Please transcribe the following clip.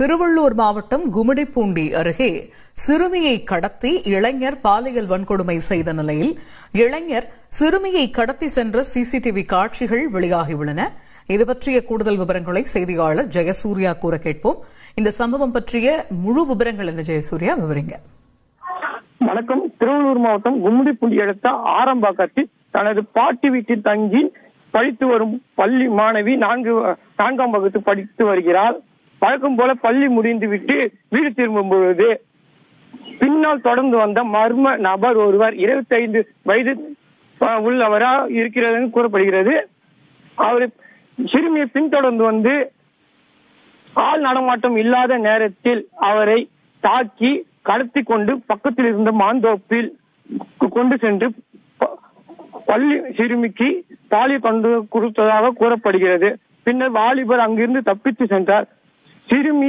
திருவள்ளூர் மாவட்டம் கும்மிடிப்பூண்டி அருகே சிறுமியை கடத்தி இளைஞர் பாலியல் வன்கொடுமை செய்த நிலையில் இளைஞர் சிறுமியை கடத்தி சென்ற சிசிடிவி காட்சிகள் வெளியாகியுள்ளன. இது பற்றிய கூடுதல் விவரங்களை செய்தியாளர் ஜெயசூர்யா கூற கேட்போம். இந்த சம்பவம் பற்றிய முழு விவரங்கள் என்ன ஜெயசூர்யா, விவரிங்க. வணக்கம். திருவள்ளூர் மாவட்டம் கும்மிடிப்பூண்டி அடுத்த ஆரம்பாக்கத்தில் தனது பாட்டி வீட்டில் தங்கி படித்து வரும் பள்ளி மாணவி 4ஆம் வகுப்பு படித்து வருகிறார். வழக்கம் போல பள்ளி முடிந்துவிட்டு வீடு திரும்பும் பொழுது பின்னால் தொடர்ந்து வந்த மர்ம நபர் ஒருவர் 25 வயது உள்ளவரா இருக்கிறது கூறப்படுகிறது. அவர் சிறுமியை பின்தொடர்ந்து வந்து ஆள் நடமாட்டம் இல்லாத நேரத்தில் அவரை தாக்கி கடத்தி கொண்டு பக்கத்தில் இருந்த மாந்தோப்பில் கொண்டு சென்று பள்ளி சிறுமிக்கு பாலியல் கொண்டு கொடுத்ததாக கூறப்படுகிறது. பின்னர் வாலிபர் அங்கிருந்து தப்பித்து சென்றார். சிறுமி